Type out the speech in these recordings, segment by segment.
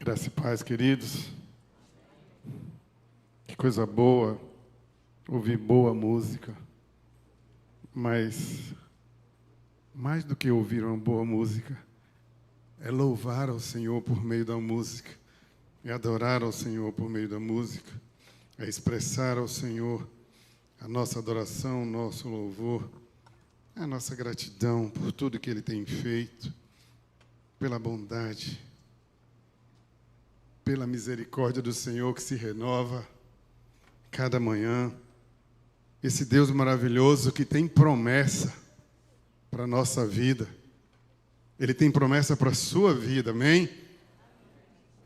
Graça e paz, queridos. Que coisa boa ouvir boa música. Mas, mais do que ouvir uma boa música, é louvar ao Senhor por meio da música, é adorar ao Senhor por meio da música, é expressar ao Senhor a nossa adoração, o nosso louvor, a nossa gratidão por tudo que Ele tem feito, pela bondade, pela misericórdia do Senhor que se renova cada manhã. Esse Deus maravilhoso que tem promessa para a nossa vida. Ele tem promessa para a sua vida, amém?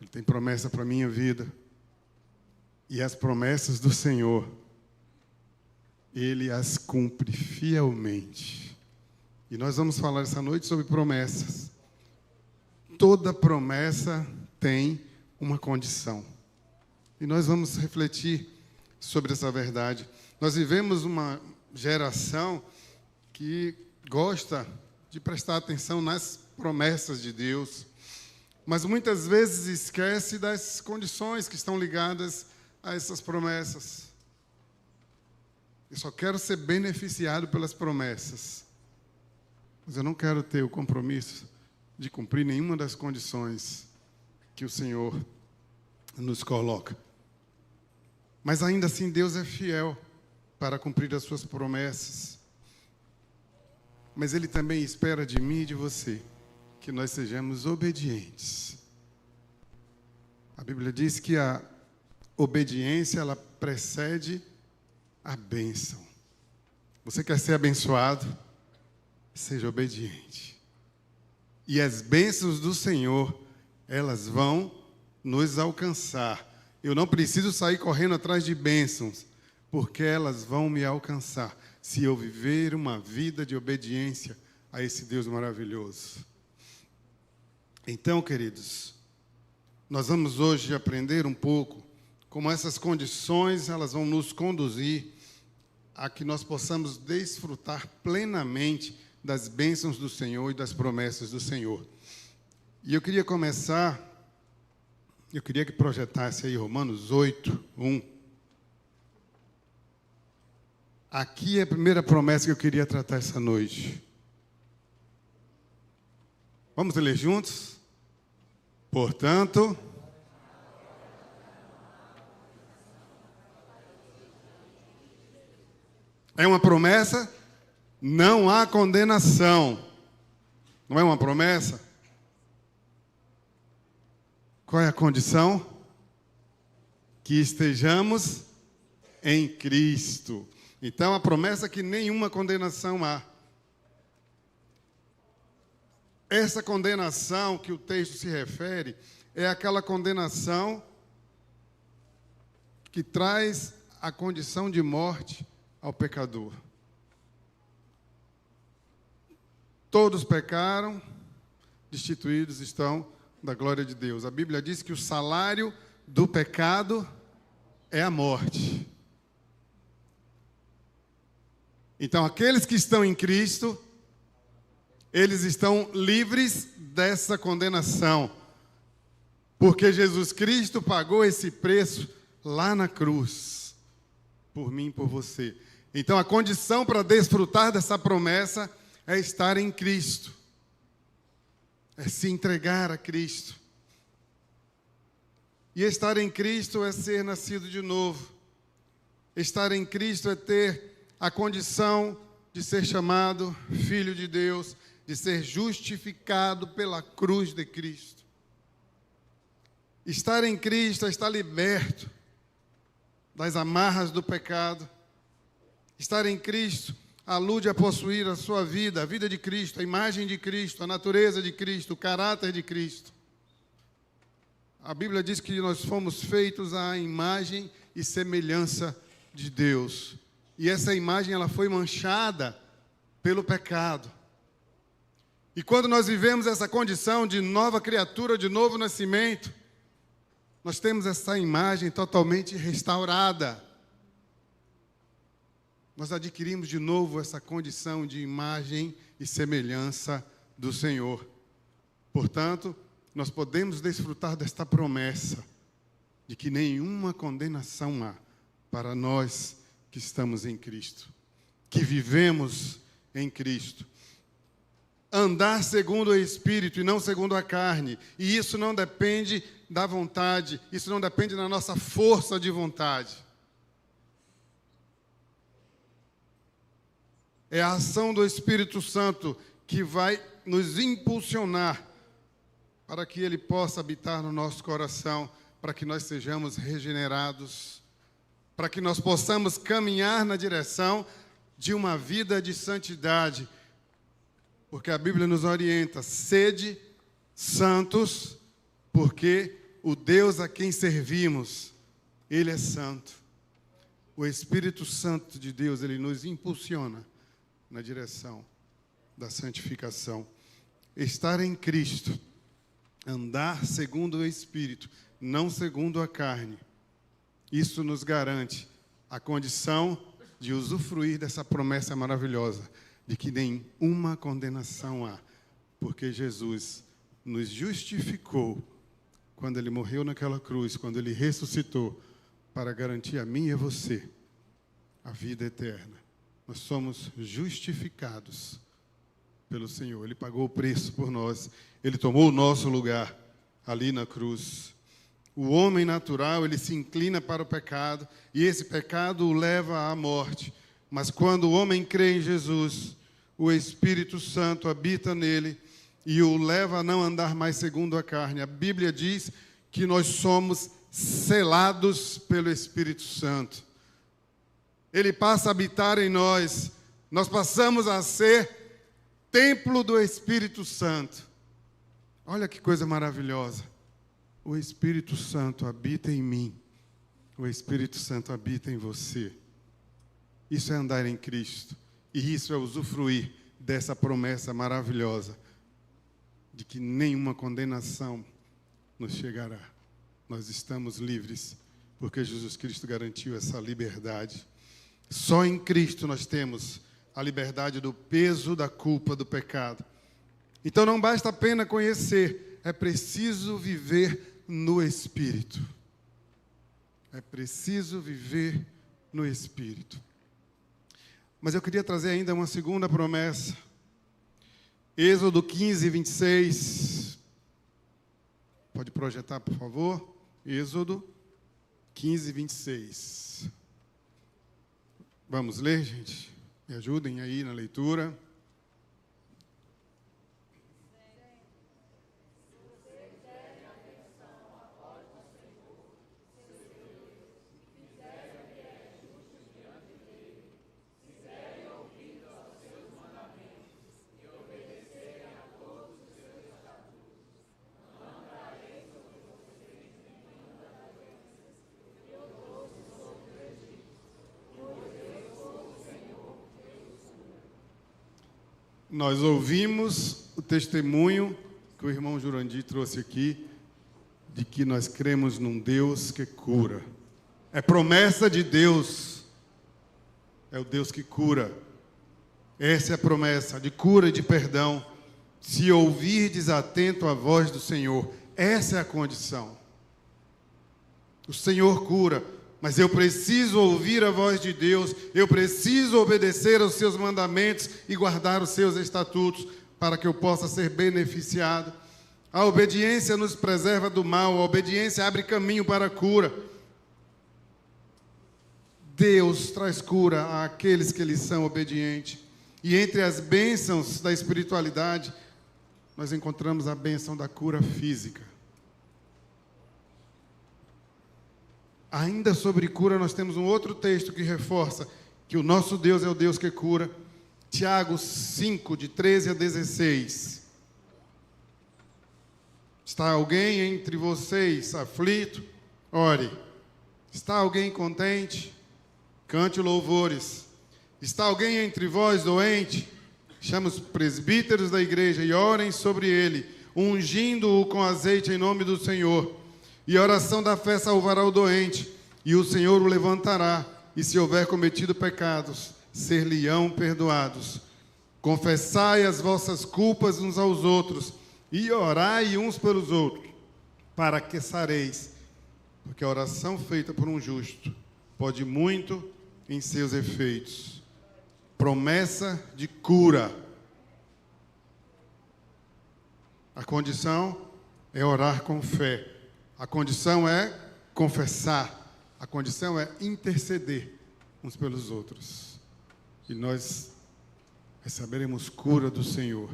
Ele tem promessa para a minha vida. E as promessas do Senhor, Ele as cumpre fielmente. E nós vamos falar essa noite sobre promessas. Toda promessa tem uma condição. E nós vamos refletir sobre essa verdade. Nós vivemos uma geração que gosta de prestar atenção nas promessas de Deus, mas muitas vezes esquece das condições que estão ligadas a essas promessas. Eu só quero ser beneficiado pelas promessas, mas eu não quero ter o compromisso de cumprir nenhuma das condições que o Senhor nos coloca. Mas ainda assim Deus é fiel para cumprir as suas promessas. Mas Ele também espera de mim e de você que nós sejamos obedientes. A Bíblia diz que a obediência, ela precede a bênção. Você quer ser abençoado? Seja obediente. E as bênçãos do Senhor, elas vão nos alcançar. Eu não preciso sair correndo atrás de bênçãos, porque elas vão me alcançar, se eu viver uma vida de obediência a esse Deus maravilhoso. Então, queridos, nós vamos hoje aprender um pouco como essas condições, elas vão nos conduzir a que nós possamos desfrutar plenamente das bênçãos do Senhor e das promessas do Senhor. E eu queria que projetasse aí Romanos 8, 1. Aqui é a primeira promessa que eu queria tratar essa noite. Vamos ler juntos? Portanto, é uma promessa? Não há condenação. Não é uma promessa? Qual é a condição? Que estejamos em Cristo. Então, a promessa é que nenhuma condenação há. Essa condenação que o texto se refere é aquela condenação que traz a condição de morte ao pecador. Todos pecaram, destituídos estão da glória de Deus. A Bíblia diz que o salário do pecado é a morte. Então, aqueles que estão em Cristo, eles estão livres dessa condenação, porque Jesus Cristo pagou esse preço lá na cruz, por mim e por você. Então, a condição para desfrutar dessa promessa é estar em Cristo, é se entregar a Cristo. E estar em Cristo é ser nascido de novo. Estar em Cristo é ter a condição de ser chamado filho de Deus, de ser justificado pela cruz de Cristo. Estar em Cristo é estar liberto das amarras do pecado. Estar em Cristo alude a possuir a sua vida, a vida de Cristo, a imagem de Cristo, a natureza de Cristo, o caráter de Cristo. A Bíblia diz que nós fomos feitos à imagem e semelhança de Deus. E essa imagem, ela foi manchada pelo pecado. E quando nós vivemos essa condição de nova criatura, de novo nascimento, nós temos essa imagem totalmente restaurada. Nós adquirimos de novo essa condição de imagem e semelhança do Senhor. Portanto, nós podemos desfrutar desta promessa de que nenhuma condenação há para nós que estamos em Cristo, que vivemos em Cristo. Andar segundo o Espírito e não segundo a carne. E isso não depende da vontade, isso não depende da nossa força de vontade. É a ação do Espírito Santo que vai nos impulsionar para que Ele possa habitar no nosso coração, para que nós sejamos regenerados, para que nós possamos caminhar na direção de uma vida de santidade. Porque a Bíblia nos orienta, sede santos, porque o Deus a quem servimos, Ele é santo. O Espírito Santo de Deus, Ele nos impulsiona na direção da santificação. Estar em Cristo, andar segundo o Espírito, não segundo a carne. Isso nos garante a condição de usufruir dessa promessa maravilhosa, de que nenhuma condenação há, porque Jesus nos justificou quando Ele morreu naquela cruz, quando Ele ressuscitou, para garantir a mim e a você a vida eterna. Nós somos justificados pelo Senhor. Ele pagou o preço por nós, Ele tomou o nosso lugar ali na cruz. O homem natural, ele se inclina para o pecado, e esse pecado o leva à morte. Mas quando o homem crê em Jesus, o Espírito Santo habita nele e o leva a não andar mais segundo a carne. A Bíblia diz que nós somos selados pelo Espírito Santo. Ele passa a habitar em nós. Nós passamos a ser templo do Espírito Santo. Olha que coisa maravilhosa. O Espírito Santo habita em mim. O Espírito Santo habita em você. Isso é andar em Cristo. E isso é usufruir dessa promessa maravilhosa de que nenhuma condenação nos chegará. Nós estamos livres porque Jesus Cristo garantiu essa liberdade. Só em Cristo nós temos a liberdade do peso da culpa do pecado. Então não basta apenas conhecer, é preciso viver no Espírito. É preciso viver no Espírito. Mas eu queria trazer ainda uma segunda promessa. Êxodo 15, 26. Pode projetar, por favor? Êxodo 15, 26. Vamos ler, gente? Me ajudem aí na leitura. Nós ouvimos o testemunho que o irmão Jurandir trouxe aqui, de que nós cremos num Deus que cura. É promessa de Deus, é o Deus que cura. Essa é a promessa de cura e de perdão. Se ouvirdes atento a voz do Senhor, essa é a condição. O Senhor cura. Mas eu preciso ouvir a voz de Deus, eu preciso obedecer aos seus mandamentos e guardar os seus estatutos para que eu possa ser beneficiado. A obediência nos preserva do mal, a obediência abre caminho para a cura. Deus traz cura àqueles que lhe são obedientes. E entre as bênçãos da espiritualidade, nós encontramos a bênção da cura física. Ainda sobre cura, nós temos um outro texto que reforça que o nosso Deus é o Deus que cura. Tiago 5, de 13 a 16. Está alguém entre vocês aflito? Ore. Está alguém contente? Cante louvores. Está alguém entre vós doente? Chame os presbíteros da igreja e orem sobre ele, ungindo-o com azeite em nome do Senhor. E a oração da fé salvará o doente, e o Senhor o levantará, e se houver cometido pecados, ser-lhe-ão perdoados. Confessai as vossas culpas uns aos outros, E orai uns pelos outros, para que sareis, porque a oração feita por um justo pode muito em seus efeitos. Promessa de cura. A condição é orar com fé. A condição é confessar. A condição é interceder uns pelos outros. E nós receberemos cura do Senhor.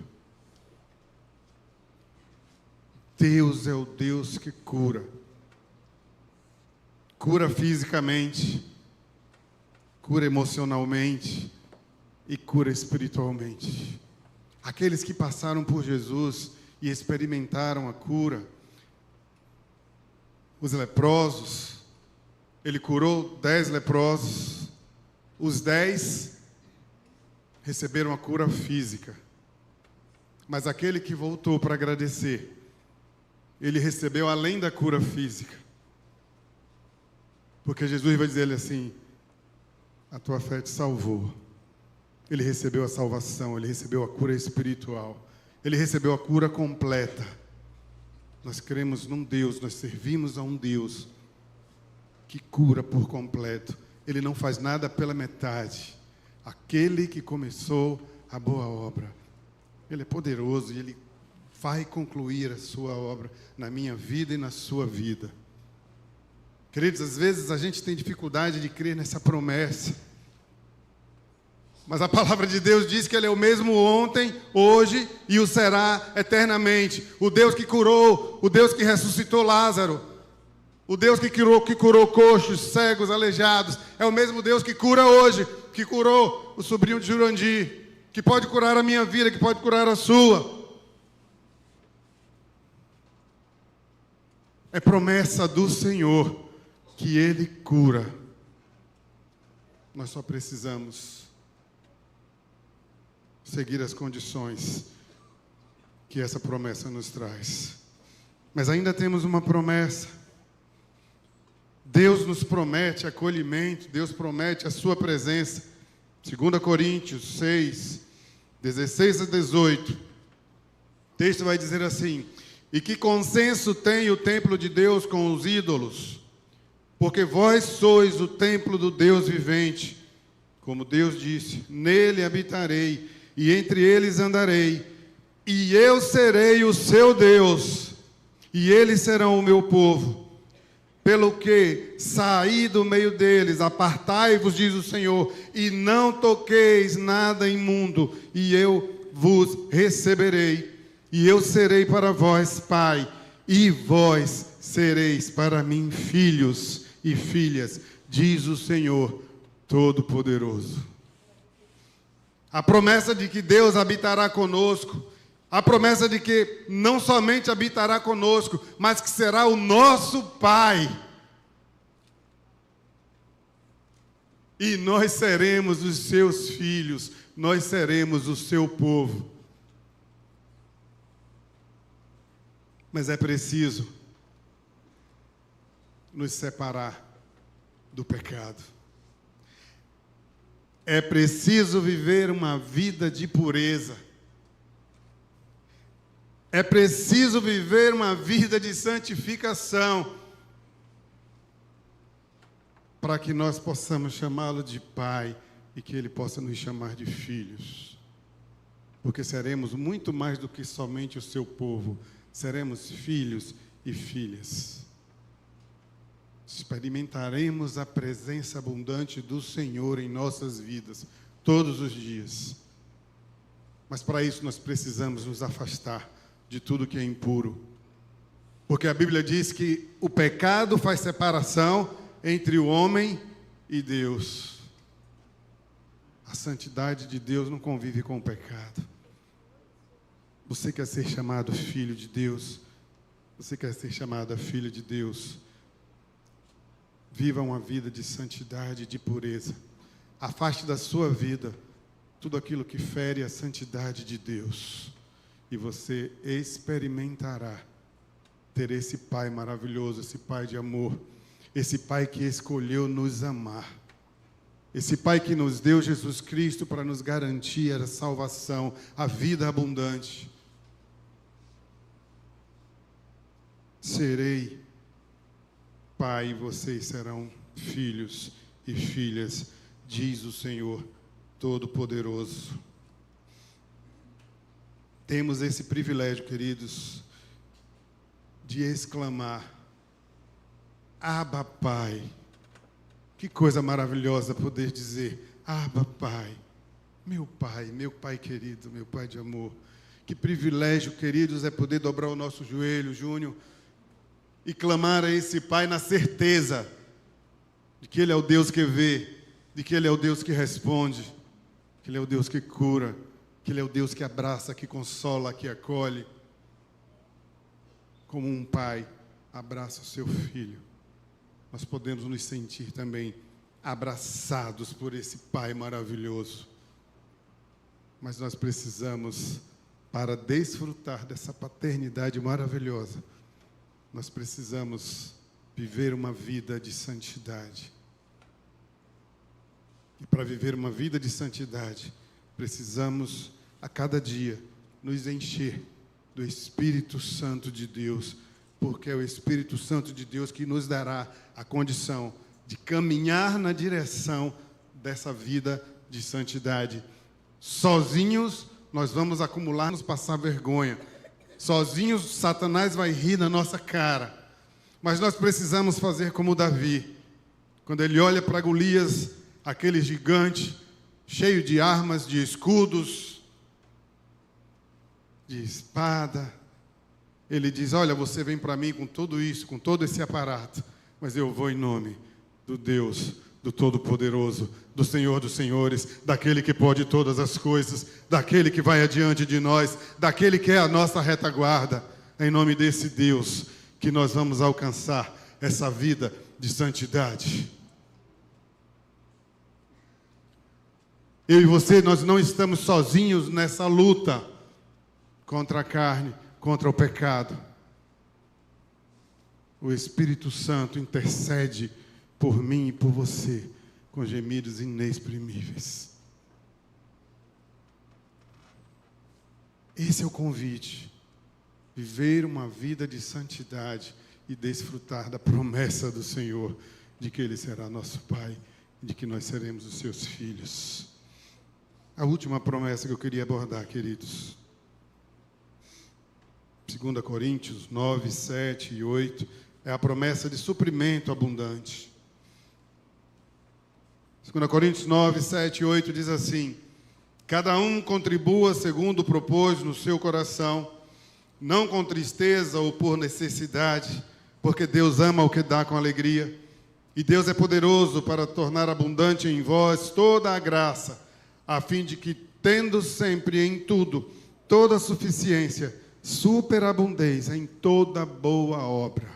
Deus é o Deus que cura. Cura fisicamente, cura emocionalmente e cura espiritualmente. Aqueles que passaram por Jesus e experimentaram a cura, os leprosos, ele curou 10 leprosos, os 10 receberam a cura física, mas aquele que voltou para agradecer, ele recebeu além da cura física, porque Jesus vai dizer assim: a tua fé te salvou. Ele recebeu a salvação, ele recebeu a cura espiritual, ele recebeu a cura completa. Nós cremos num Deus, nós servimos a um Deus que cura por completo. Ele não faz nada pela metade. Aquele que começou a boa obra, ele é poderoso e ele vai concluir a sua obra na minha vida e na sua vida. Queridos, às vezes a gente tem dificuldade de crer nessa promessa, mas a palavra de Deus diz que Ele é o mesmo ontem, hoje e o será eternamente. O Deus que curou, o Deus que ressuscitou Lázaro, o Deus que curou coxos, cegos, aleijados, é o mesmo Deus que cura hoje, que curou o sobrinho de Jurandir, que pode curar a minha vida, que pode curar a sua. É promessa do Senhor que Ele cura. Nós só precisamos seguir as condições que essa promessa nos traz. Mas ainda temos uma promessa. Deus nos promete acolhimento, Deus promete a sua presença. 2 Coríntios 6, 16 a 18. O texto vai dizer assim: e que consenso tem o templo de Deus com os ídolos? Porque vós sois o templo do Deus vivente. Como Deus disse, nele habitarei, e entre eles andarei, e eu serei o seu Deus, e eles serão o meu povo. Pelo que saí do meio deles, apartai-vos, diz o Senhor, e não toqueis nada imundo, e eu vos receberei, e eu serei para vós pai, e vós sereis para mim filhos e filhas, diz o Senhor Todo-Poderoso. A promessa de que Deus habitará conosco, a promessa de que não somente habitará conosco, mas que será o nosso Pai. E nós seremos os seus filhos, nós seremos o seu povo. Mas é preciso nos separar do pecado. É preciso viver uma vida de pureza. É preciso viver uma vida de santificação, para que nós possamos chamá-lo de Pai e que Ele possa nos chamar de filhos. Porque seremos muito mais do que somente o seu povo, seremos filhos e filhas. Experimentaremos a presença abundante do Senhor em nossas vidas, todos os dias. Mas para isso nós precisamos nos afastar de tudo que é impuro. Porque a Bíblia diz que o pecado faz separação entre o homem e Deus. A santidade de Deus não convive com o pecado. Você quer ser chamado filho de Deus? Você quer ser chamada filha de Deus? Viva uma vida de santidade e de pureza. Afaste da sua vida tudo aquilo que fere a santidade de Deus. E você experimentará ter esse Pai maravilhoso, esse Pai de amor, esse Pai que escolheu nos amar. Esse Pai que nos deu Jesus Cristo para nos garantir a salvação, a vida abundante. serei pai e vocês serão filhos e filhas, diz o Senhor Todo-Poderoso. Temos esse privilégio, queridos, de exclamar: Abba, Pai. Que coisa maravilhosa poder dizer: Abba, Pai, meu Pai querido, meu Pai de amor. Que privilégio, queridos, é poder dobrar o nosso joelho, Júnior, e clamar a esse Pai na certeza de que Ele é o Deus que vê, de que Ele é o Deus que responde, que Ele é o Deus que cura, que Ele é o Deus que abraça, que consola, que acolhe. Como um pai abraça o seu filho, nós podemos nos sentir também abraçados por esse Pai maravilhoso. Mas nós precisamos, para desfrutar dessa paternidade maravilhosa, nós precisamos viver uma vida de santidade. E para viver uma vida de santidade, precisamos a cada dia nos encher do Espírito Santo de Deus, porque é o Espírito Santo de Deus que nos dará a condição de caminhar na direção dessa vida de santidade. Sozinhos, nós vamos acumular, nos passar vergonha. Sozinhos, Satanás vai rir na nossa cara. Mas nós precisamos fazer como Davi. Quando ele olha para Golias, aquele gigante, cheio de armas, de escudos, de espada, ele diz: olha, você vem para mim com tudo isso, com todo esse aparato, mas eu vou em nome do Deus, do Todo-Poderoso, do Senhor dos Senhores, daquele que pode todas as coisas, daquele que vai adiante de nós, daquele que é a nossa retaguarda. É em nome desse Deus que nós vamos alcançar essa vida de santidade. Eu e você, nós não estamos sozinhos nessa luta contra a carne, contra o pecado. O Espírito Santo intercede por mim e por você com gemidos inexprimíveis. Esse é o convite. Viver uma vida de santidade e desfrutar da promessa do Senhor de que Ele será nosso Pai, de que nós seremos os seus filhos. A última promessa que eu queria abordar, queridos. 2 Coríntios 9, 7 e 8, é a promessa de suprimento abundante. 2 Coríntios 9, 7 e 8 diz assim: cada um contribua segundo propôs no seu coração, não com tristeza ou por necessidade, porque Deus ama o que dá com alegria. E Deus é poderoso para tornar abundante em vós toda a graça, a fim de que, tendo sempre em tudo toda a suficiência, superabundez em toda boa obra.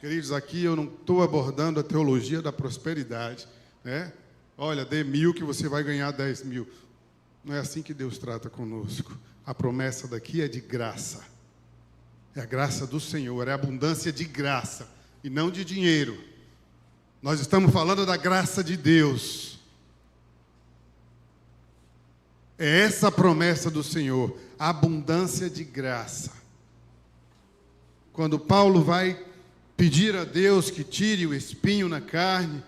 Queridos, aqui eu não estou abordando a teologia da prosperidade, né? Olha, dê 1.000 que você vai ganhar 10.000. Não é assim que Deus trata conosco. A promessa daqui é de graça. É a graça do Senhor, é a abundância de graça e não de dinheiro. Nós estamos falando da graça de Deus. É essa a promessa do Senhor, a abundância de graça. Quando Paulo vai pedir a Deus que tire o espinho na carne,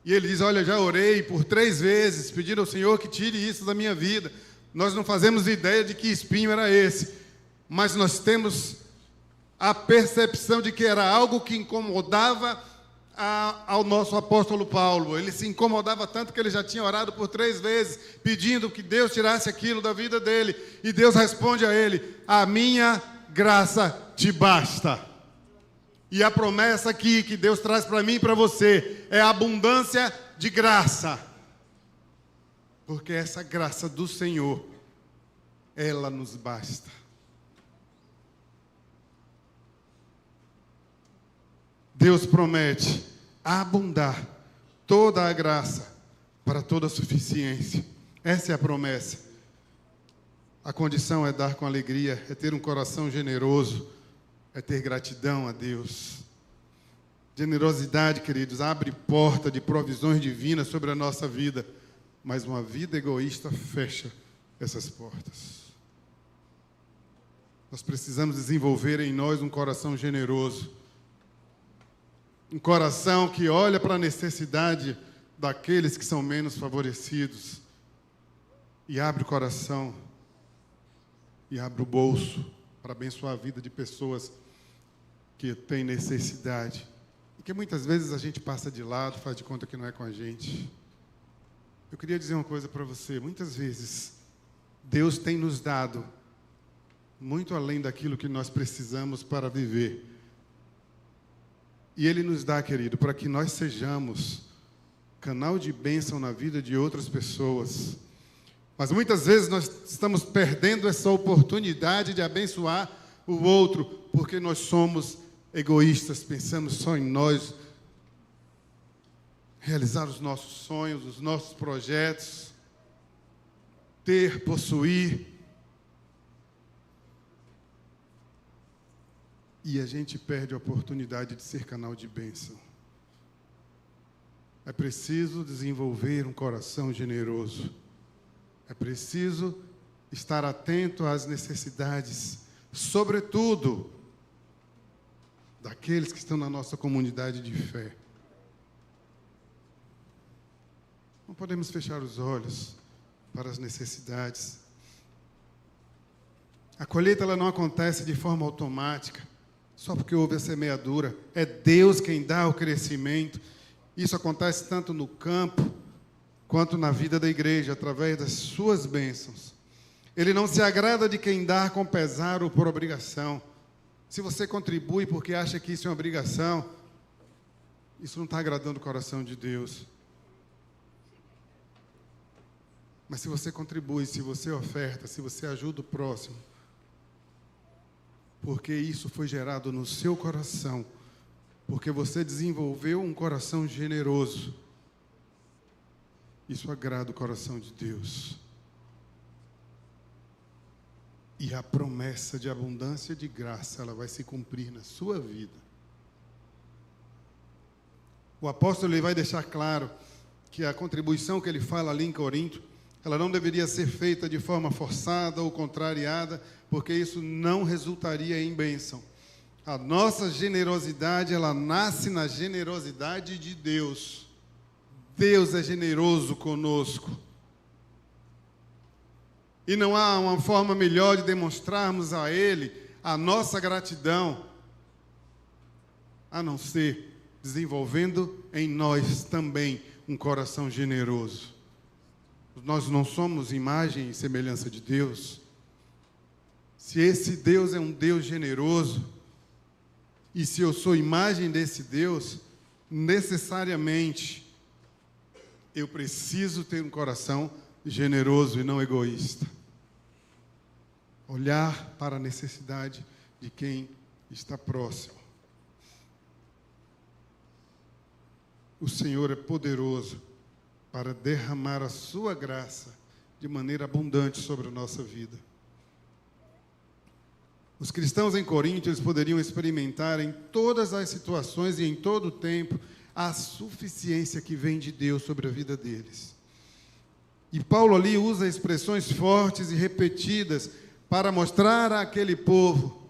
e ele diz: olha, já orei por 3 vezes, pedir ao Senhor que tire isso da minha vida. Nós não fazemos ideia de que espinho era esse, mas nós temos a percepção de que era algo que incomodava ao nosso apóstolo Paulo. Ele se incomodava tanto que ele já tinha orado por 3 vezes, pedindo que Deus tirasse aquilo da vida dele. E Deus responde a ele: a minha graça te basta. E a promessa aqui que Deus traz para mim e para você é a abundância de graça. Porque essa graça do Senhor, ela nos basta. Deus promete abundar toda a graça para toda a suficiência. Essa é a promessa. A condição é dar com alegria, é ter um coração generoso, é ter gratidão a Deus. Generosidade, queridos, abre porta de provisões divinas sobre a nossa vida, mas uma vida egoísta fecha essas portas. Nós precisamos desenvolver em nós um coração generoso. Um coração que olha para a necessidade daqueles que são menos favorecidos e abre o coração e abre o bolso para abençoar a vida de pessoas que têm necessidade. E que muitas vezes a gente passa de lado, faz de conta que não é com a gente. Eu queria dizer uma coisa para você. Muitas vezes, Deus tem nos dado muito além daquilo que nós precisamos para viver. E Ele nos dá, querido, para que nós sejamos canal de bênção na vida de outras pessoas. Mas muitas vezes nós estamos perdendo essa oportunidade de abençoar o outro, porque nós somos egoístas, pensamos só em nós, realizar os nossos sonhos, os nossos projetos, ter, possuir. E a gente perde a oportunidade de ser canal de bênção. É preciso desenvolver um coração generoso. É preciso estar atento às necessidades, sobretudo daqueles que estão na nossa comunidade de fé. Não podemos fechar os olhos para as necessidades. A colheita ela não acontece de forma automática, só porque houve a semeadura. É Deus quem dá o crescimento. Isso acontece tanto no campo, quanto na vida da igreja, através das suas bênçãos. Ele não se agrada de quem dá com pesar ou por obrigação. Se você contribui porque acha que isso é uma obrigação, isso não está agradando o coração de Deus. Mas se você contribui, se você oferta, se você ajuda o próximo, porque isso foi gerado no seu coração, porque você desenvolveu um coração generoso, isso agrada o coração de Deus. E a promessa de abundância de graça, ela vai se cumprir na sua vida. O apóstolo ele vai deixar claro que a contribuição que ele fala ali em Corinto, ela não deveria ser feita de forma forçada ou contrariada, porque isso não resultaria em bênção. A nossa generosidade, ela nasce na generosidade de Deus. Deus é generoso conosco. E não há uma forma melhor de demonstrarmos a Ele a nossa gratidão, a não ser desenvolvendo em nós também um coração generoso. Nós não somos imagem e semelhança de Deus. Se esse Deus é um Deus generoso, e se eu sou imagem desse Deus, necessariamente eu preciso ter um coração generoso e não egoísta. Olhar para a necessidade de quem está próximo. O Senhor é poderoso para derramar a sua graça de maneira abundante sobre a nossa vida. Os cristãos em Corinto, eles poderiam experimentar em todas as situações e em todo o tempo a suficiência que vem de Deus sobre a vida deles. E Paulo ali usa expressões fortes e repetidas para mostrar àquele povo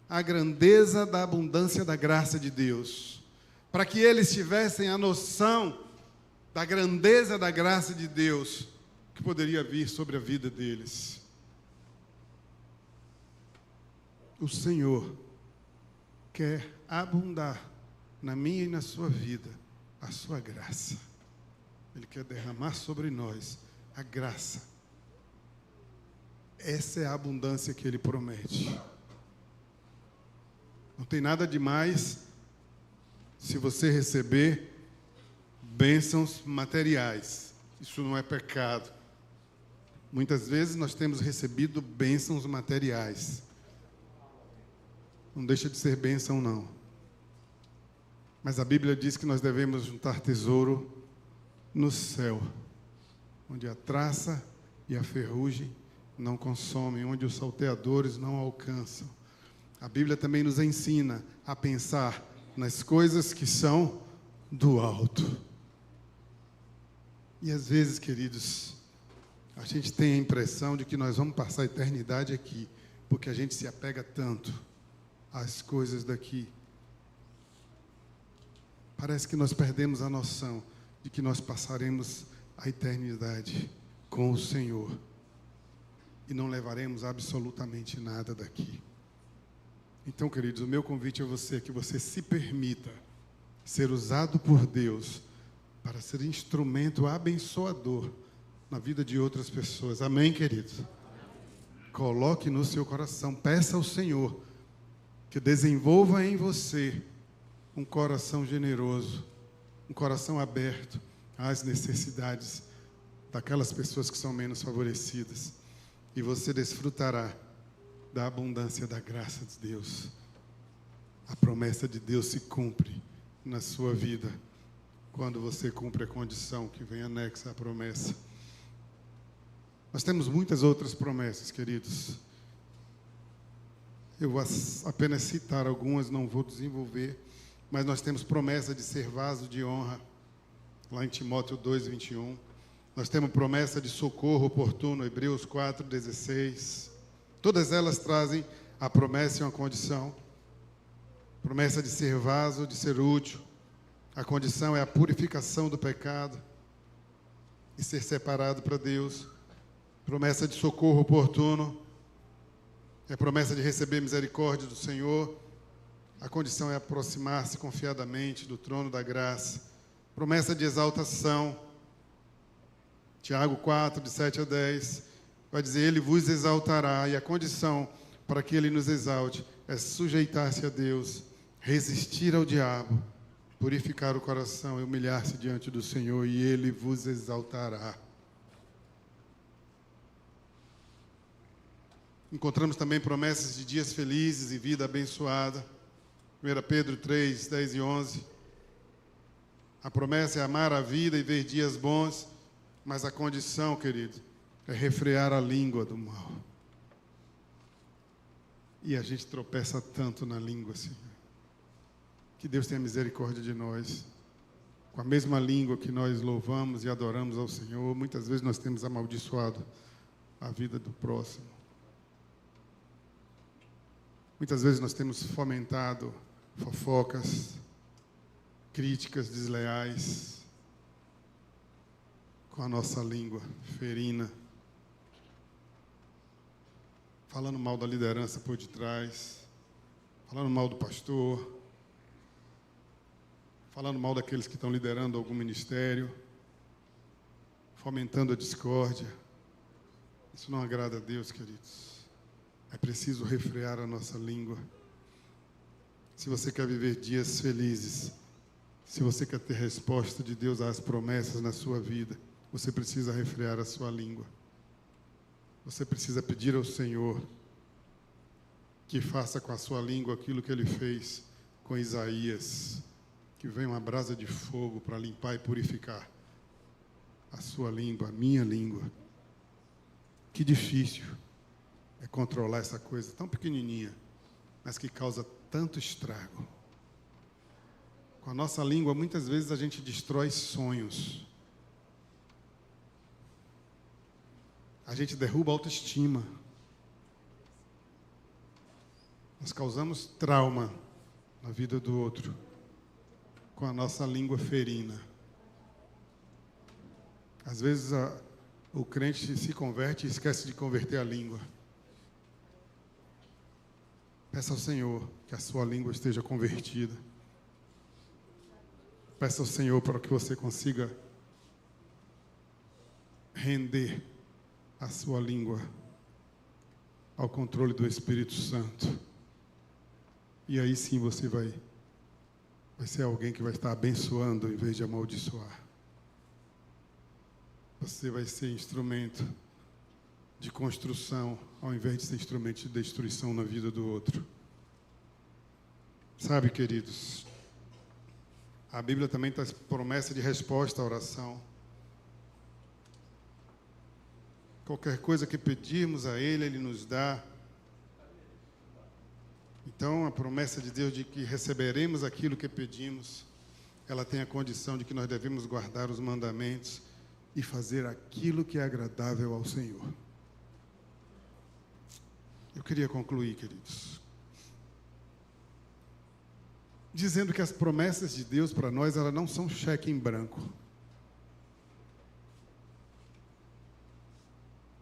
a grandeza da abundância da graça de Deus, para que eles tivessem a noção da grandeza da graça de Deus que poderia vir sobre a vida deles. O Senhor quer abundar na minha e na sua vida a sua graça. Ele quer derramar sobre nós a graça. Essa é a abundância que Ele promete. Não tem nada demais se você receber bênçãos materiais. Isso não é pecado. Muitas vezes nós temos recebido bênçãos materiais. Não deixa de ser bênção, não. Mas a Bíblia diz que nós devemos juntar tesouro no céu, onde a traça e a ferrugem não consomem, onde os salteadores não alcançam. A Bíblia também nos ensina a pensar nas coisas que são do alto. E às vezes, queridos, a gente tem a impressão de que nós vamos passar a eternidade aqui. porque a gente se apega tanto às coisas daqui. Parece que nós perdemos a noção de que nós passaremos a eternidade com o Senhor e não levaremos absolutamente nada daqui. Então, queridos, o meu convite a você é que você se permita ser usado por Deus para ser instrumento abençoador na vida de outras pessoas. Amém, queridos? Coloque no seu coração, peça ao Senhor que desenvolva em você um coração generoso, um coração aberto às necessidades daquelas pessoas que são menos favorecidas. E você desfrutará da abundância da graça de Deus. A promessa de Deus se cumpre na sua vida quando você cumpre a condição que vem anexa à promessa. Nós temos muitas outras promessas, queridos. Eu vou apenas citar algumas, não vou desenvolver, mas nós temos promessa de ser vaso de honra, lá em Timóteo 2:21. Nós temos promessa de socorro oportuno, Hebreus 4:16. Todas elas trazem a promessa e uma condição. Promessa de ser vaso, de ser útil. A condição é a purificação do pecado e ser separado para Deus. Promessa de socorro oportuno. É a promessa de receber misericórdia do Senhor. A condição é aproximar-se confiadamente do trono da graça. Promessa de exaltação. Tiago 4, de 7 a 10, vai dizer, Ele vos exaltará, e a condição para que Ele nos exalte é sujeitar-se a Deus, resistir ao diabo, purificar o coração e humilhar-se diante do Senhor, e Ele vos exaltará. Encontramos também promessas de dias felizes e vida abençoada. 1 Pedro 3, 10 e 11. A promessa é amar a vida e ver dias bons, mas a condição, querido, é refrear a língua do mal. E a gente tropeça tanto na língua, Senhor. Que Deus tenha misericórdia de nós. Com a mesma língua que nós louvamos e adoramos ao Senhor, muitas vezes nós temos amaldiçoado a vida do próximo. Muitas vezes nós temos fomentado fofocas, críticas desleais, com a nossa língua ferina, falando mal da liderança por detrás, falando mal do pastor, falando mal daqueles que estão liderando algum ministério, fomentando a discórdia. Isso não agrada a Deus, queridos. É preciso refrear a nossa língua. Se você quer viver dias felizes, se você quer ter resposta de Deus às promessas na sua vida, você precisa refrear a sua língua. Você precisa pedir ao Senhor que faça com a sua língua aquilo que Ele fez com Isaías, que venha uma brasa de fogo para limpar e purificar a sua língua, a minha língua. Que difícil é controlar essa coisa tão pequenininha, mas que causa tanto estrago. Com a nossa língua, muitas vezes a gente destrói sonhos. A gente derruba a autoestima. Nós causamos trauma na vida do outro com a nossa língua ferina. Às vezes o crente se converte e esquece de converter a língua. Peça ao Senhor que a sua língua esteja convertida. Peça ao Senhor para que você consiga render a sua língua ao controle do Espírito Santo. E aí sim você vai ser alguém que vai estar abençoando em vez de amaldiçoar. Você vai ser instrumento de construção ao invés de ser instrumento de destruição na vida do outro. Sabe, queridos, a Bíblia também traz promessa de resposta à oração. Qualquer coisa que pedirmos a Ele, Ele nos dá. Então, a promessa de Deus de que receberemos aquilo que pedimos, ela tem a condição de que nós devemos guardar os mandamentos e fazer aquilo que é agradável ao Senhor. Eu queria concluir, queridos, dizendo que as promessas de Deus para nós, elas não são cheque em branco.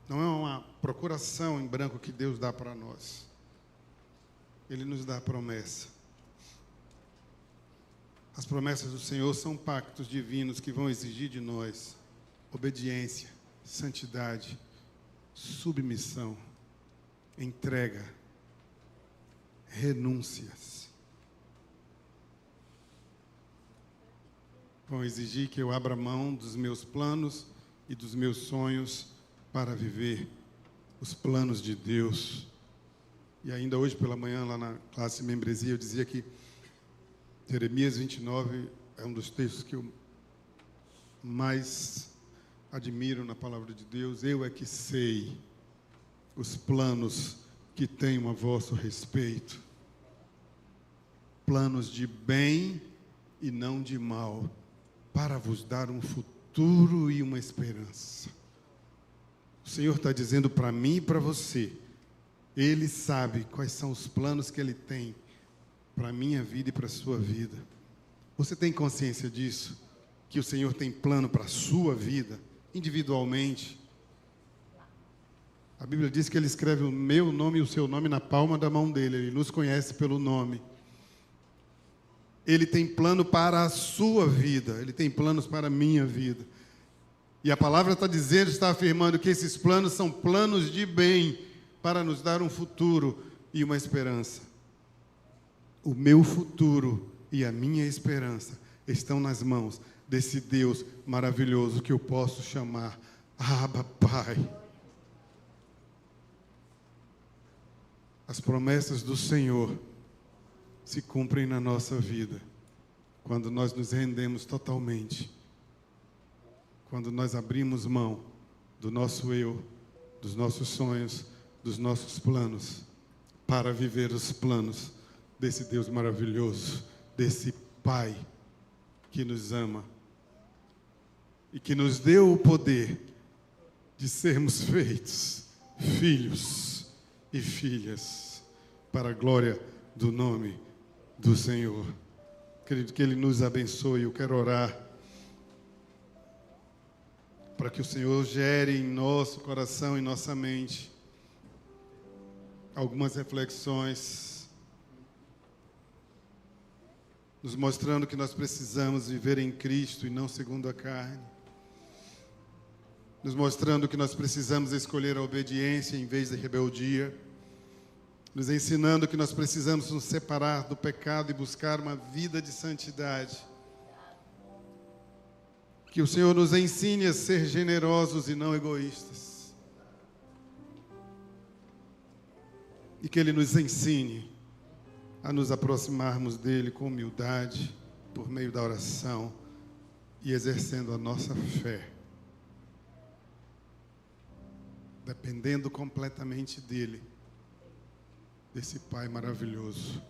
Não é uma procuração em branco que Deus dá para nós. Ele nos dá a promessa. As promessas do Senhor são pactos divinos que vão exigir de nós obediência, santidade, submissão, entrega, renúncias. Vão exigir que eu abra mão dos meus planos e dos meus sonhos para viver os planos de Deus. E ainda hoje pela manhã, lá na classe membresia, eu dizia que Jeremias 29 é um dos textos que eu mais admiro na palavra de Deus. Eu é que sei os planos que tenho a vosso respeito. Planos de bem e não de mal, para vos dar um futuro e uma esperança. O Senhor está dizendo para mim e para você, Ele sabe quais são os planos que Ele tem para a minha vida e para a sua vida. Você tem consciência disso? Que o Senhor tem plano para a sua vida, individualmente? A Bíblia diz que Ele escreve o meu nome e o seu nome na palma da mão dEle. Ele nos conhece pelo nome. Ele tem plano para a sua vida. Ele tem planos para a minha vida. E a palavra está dizendo, está afirmando que esses planos são planos de bem, para nos dar um futuro e uma esperança. O meu futuro e a minha esperança estão nas mãos desse Deus maravilhoso que eu posso chamar Abba, Pai. As promessas do Senhor se cumprem na nossa vida quando nós nos rendemos totalmente, quando nós abrimos mão do nosso eu, dos nossos sonhos, dos nossos planos, para viver os planos desse Deus maravilhoso, desse Pai que nos ama e que nos deu o poder de sermos feitos filhos e filhas para a glória do nome do Senhor. Querido, que Ele nos abençoe. Eu quero orar para que o Senhor gere em nosso coração e nossa mente algumas reflexões, nos mostrando que nós precisamos viver em Cristo e não segundo a carne, nos mostrando que nós precisamos escolher a obediência em vez da rebeldia, nos ensinando que nós precisamos nos separar do pecado e buscar uma vida de santidade. Que o Senhor nos ensine a ser generosos e não egoístas. E que Ele nos ensine a nos aproximarmos dEle com humildade, por meio da oração e exercendo a nossa fé, dependendo completamente dEle, desse Pai maravilhoso.